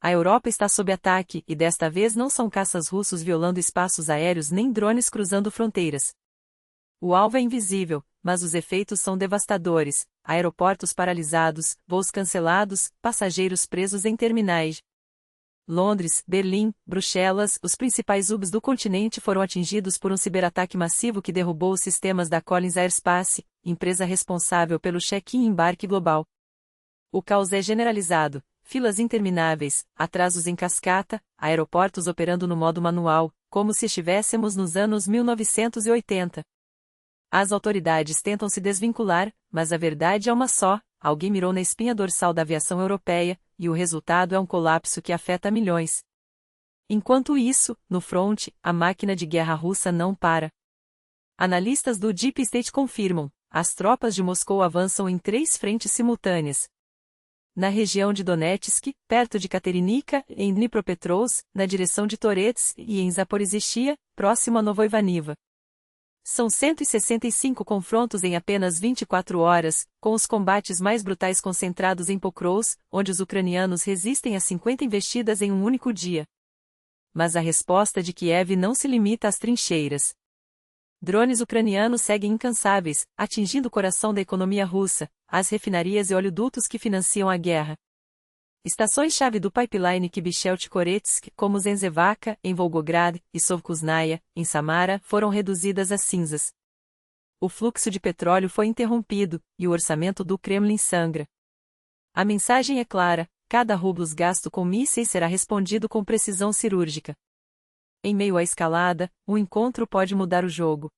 A Europa está sob ataque e desta vez não são caças russos violando espaços aéreos nem drones cruzando fronteiras. O alvo é invisível, mas os efeitos são devastadores: aeroportos paralisados, voos cancelados, passageiros presos em terminais. Londres, Berlim, Bruxelas, os principais hubs do continente foram atingidos por um ciberataque massivo que derrubou os sistemas da Collins Aerospace, empresa responsável pelo check-in e embarque global. O caos é generalizado: filas intermináveis, atrasos em cascata, aeroportos operando no modo manual, como se estivéssemos nos anos 1980. As autoridades tentam se desvincular, mas a verdade é uma só: alguém mirou na espinha dorsal da aviação europeia, e o resultado é um colapso que afeta milhões. Enquanto isso, no fronte, a máquina de guerra russa não para. Analistas do Deep State confirmam: as tropas de Moscou avançam em 3 frentes simultâneas. Na região de Donetsk, perto de Katerinica, em Dnipropetrovsk, na direção de Torets, e em Zaporizhzhia, próximo a Novoivaniva. São 165 confrontos em apenas 24 horas, com os combates mais brutais concentrados em Pokrovsk, onde os ucranianos resistem a 50 investidas em um único dia. Mas a resposta de Kiev não se limita às trincheiras. Drones ucranianos seguem incansáveis, atingindo o coração da economia russa, as refinarias e oleodutos que financiam a guerra. Estações-chave do pipeline Kibishelt-Koretsk, como Zenzevaca, em Volgograd, e Sovkhuznaya, em Samara, foram reduzidas a cinzas. O fluxo de petróleo foi interrompido, e o orçamento do Kremlin sangra. A mensagem é clara: cada rublo gasto com mísseis será respondido com precisão cirúrgica. Em meio à escalada, um encontro pode mudar o jogo.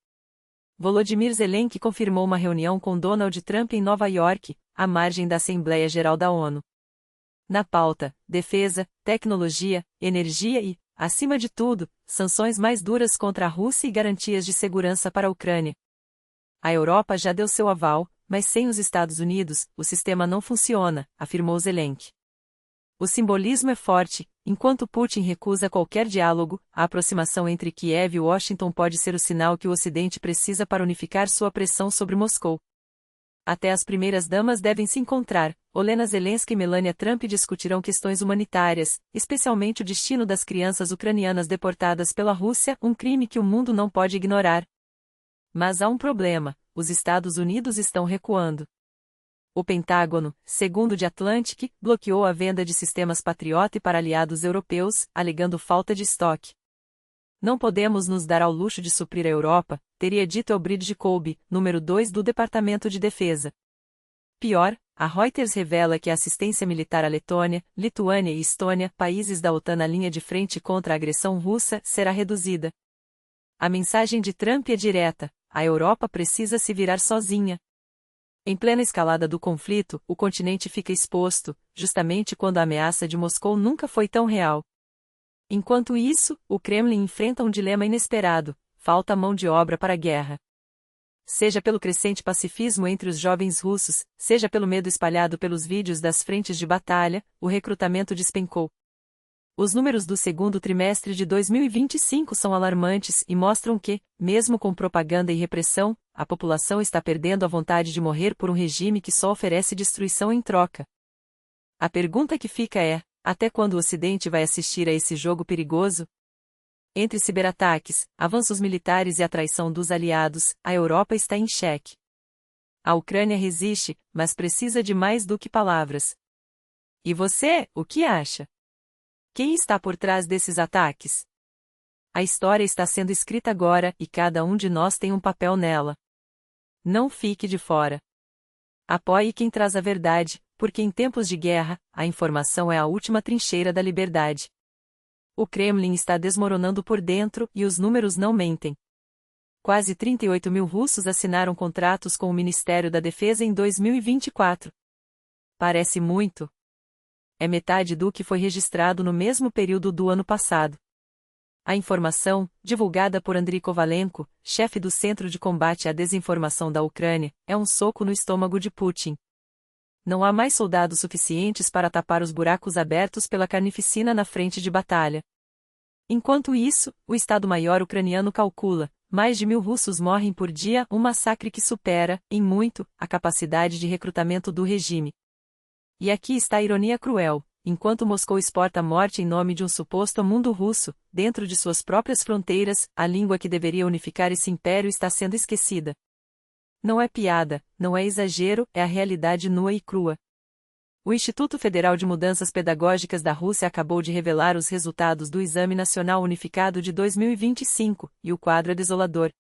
Volodymyr Zelensky confirmou uma reunião com Donald Trump em Nova York, à margem da Assembleia Geral da ONU. Na pauta, defesa, tecnologia, energia e, acima de tudo, sanções mais duras contra a Rússia e garantias de segurança para a Ucrânia. A Europa já deu seu aval, mas sem os Estados Unidos, o sistema não funciona, afirmou Zelensky. O simbolismo é forte: enquanto Putin recusa qualquer diálogo, a aproximação entre Kiev e Washington pode ser o sinal que o Ocidente precisa para unificar sua pressão sobre Moscou. Até as primeiras-damas devem se encontrar. Olena Zelensky e Melania Trump discutirão questões humanitárias, especialmente o destino das crianças ucranianas deportadas pela Rússia, um crime que o mundo não pode ignorar. Mas há um problema: os Estados Unidos estão recuando. O Pentágono, segundo The Atlantic, bloqueou a venda de sistemas Patriot para aliados europeus, alegando falta de estoque. Não podemos nos dar ao luxo de suprir a Europa, teria dito Elbridge Colby, número 2 do Departamento de Defesa. Pior, a Reuters revela que a assistência militar à Letônia, Lituânia e Estônia, países da OTAN na linha de frente contra a agressão russa, será reduzida. A mensagem de Trump é direta: a Europa precisa se virar sozinha. Em plena escalada do conflito, o continente fica exposto, justamente quando a ameaça de Moscou nunca foi tão real. Enquanto isso, o Kremlin enfrenta um dilema inesperado: falta mão de obra para a guerra. Seja pelo crescente pacifismo entre os jovens russos, seja pelo medo espalhado pelos vídeos das frentes de batalha, o recrutamento despencou. Os números do segundo trimestre de 2025 são alarmantes e mostram que, mesmo com propaganda e repressão, a população está perdendo a vontade de morrer por um regime que só oferece destruição em troca. A pergunta que fica é: até quando o Ocidente vai assistir a esse jogo perigoso? Entre ciberataques, avanços militares e a traição dos aliados, a Europa está em xeque. A Ucrânia resiste, mas precisa de mais do que palavras. E você, o que acha? Quem está por trás desses ataques? A história está sendo escrita agora e cada um de nós tem um papel nela. Não fique de fora. Apoie quem traz a verdade, porque em tempos de guerra, a informação é a última trincheira da liberdade. O Kremlin está desmoronando por dentro e os números não mentem. Quase 38 mil russos assinaram contratos com o Ministério da Defesa em 2024. Parece muito. É metade do que foi registrado no mesmo período do ano passado. A informação, divulgada por Andriy Kovalenko, chefe do Centro de Combate à Desinformação da Ucrânia, é um soco no estômago de Putin. Não há mais soldados suficientes para tapar os buracos abertos pela carnificina na frente de batalha. Enquanto isso, o Estado-Maior ucraniano calcula: mais de 1.000 russos morrem por dia, um massacre que supera, em muito, a capacidade de recrutamento do regime. E aqui está a ironia cruel: enquanto Moscou exporta a morte em nome de um suposto mundo russo, dentro de suas próprias fronteiras, a língua que deveria unificar esse império está sendo esquecida. Não é piada, não é exagero, é a realidade nua e crua. O Instituto Federal de Mudanças Pedagógicas da Rússia acabou de revelar os resultados do Exame Nacional Unificado de 2025, e o quadro é desolador.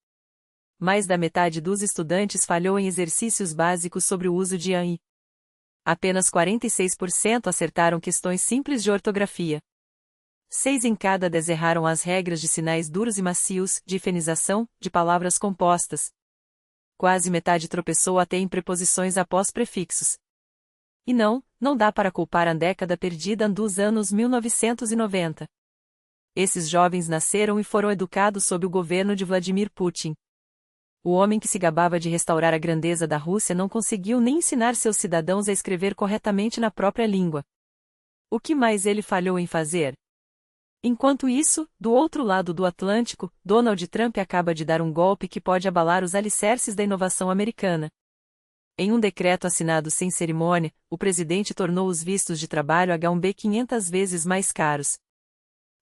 Mais da metade dos estudantes falhou em exercícios básicos sobre o uso de AI. Apenas 46% acertaram questões simples de ortografia. 6 em cada 10 erraram as regras de sinais duros e macios, de hifenização, de palavras compostas. Quase metade tropeçou até em preposições após prefixos. E não dá para culpar a década perdida dos anos 1990. Esses jovens nasceram e foram educados sob o governo de Vladimir Putin. O homem que se gabava de restaurar a grandeza da Rússia não conseguiu nem ensinar seus cidadãos a escrever corretamente na própria língua. O que mais ele falhou em fazer? Enquanto isso, do outro lado do Atlântico, Donald Trump acaba de dar um golpe que pode abalar os alicerces da inovação americana. Em um decreto assinado sem cerimônia, o presidente tornou os vistos de trabalho H-1B 500 vezes mais caros.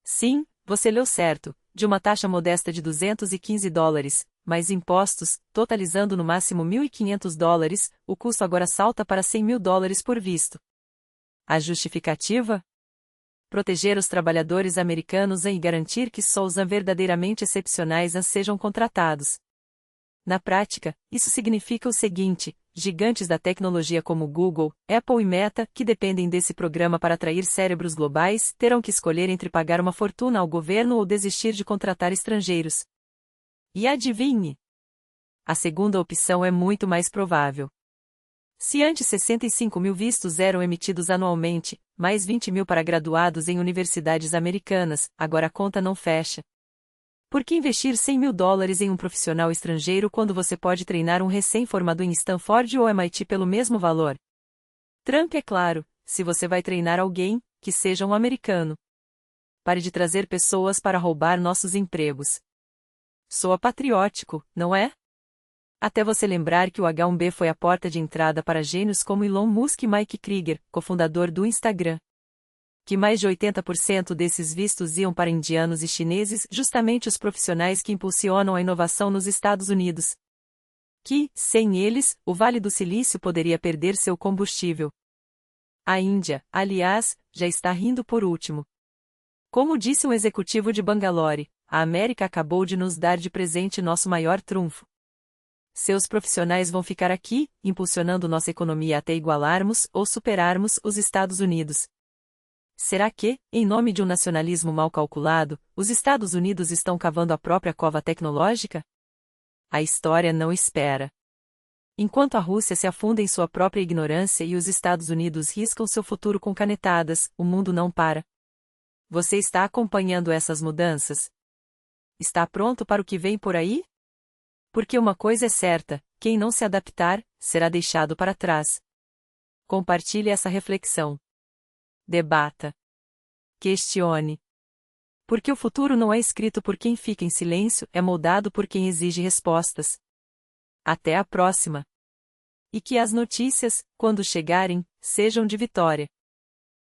Sim, você leu certo, de uma taxa modesta de $215, mais impostos, totalizando no máximo $1.500, o custo agora salta para $100.000 por visto. A justificativa? Proteger os trabalhadores americanos e garantir que só os verdadeiramente excepcionais sejam contratados. Na prática, isso significa o seguinte: gigantes da tecnologia como Google, Apple e Meta, que dependem desse programa para atrair cérebros globais, terão que escolher entre pagar uma fortuna ao governo ou desistir de contratar estrangeiros. E adivinhe? A segunda opção é muito mais provável. Se antes 65 mil vistos eram emitidos anualmente, mais 20 mil para graduados em universidades americanas, agora a conta não fecha. Por que investir $100.000 em um profissional estrangeiro quando você pode treinar um recém-formado em Stanford ou MIT pelo mesmo valor? Trump é claro: se você vai treinar alguém, que seja um americano. Pare de trazer pessoas para roubar nossos empregos. Soa patriótico, não é? Até você lembrar que o H-1B foi a porta de entrada para gênios como Elon Musk e Mike Krieger, cofundador do Instagram. Que mais de 80% desses vistos iam para indianos e chineses, justamente os profissionais que impulsionam a inovação nos Estados Unidos. Que, sem eles, o Vale do Silício poderia perder seu combustível. A Índia, aliás, já está rindo por último. Como disse um executivo de Bangalore, a América acabou de nos dar de presente nosso maior trunfo. Seus profissionais vão ficar aqui, impulsionando nossa economia até igualarmos ou superarmos os Estados Unidos. Será que, em nome de um nacionalismo mal calculado, os Estados Unidos estão cavando a própria cova tecnológica? A história não espera. Enquanto a Rússia se afunda em sua própria ignorância e os Estados Unidos riscam seu futuro com canetadas, o mundo não para. Você está acompanhando essas mudanças? Está pronto para o que vem por aí? Porque uma coisa é certa: quem não se adaptar, será deixado para trás. Compartilhe essa reflexão. Debata. Questione. Porque o futuro não é escrito por quem fica em silêncio, é moldado por quem exige respostas. Até a próxima. E que as notícias, quando chegarem, sejam de vitória.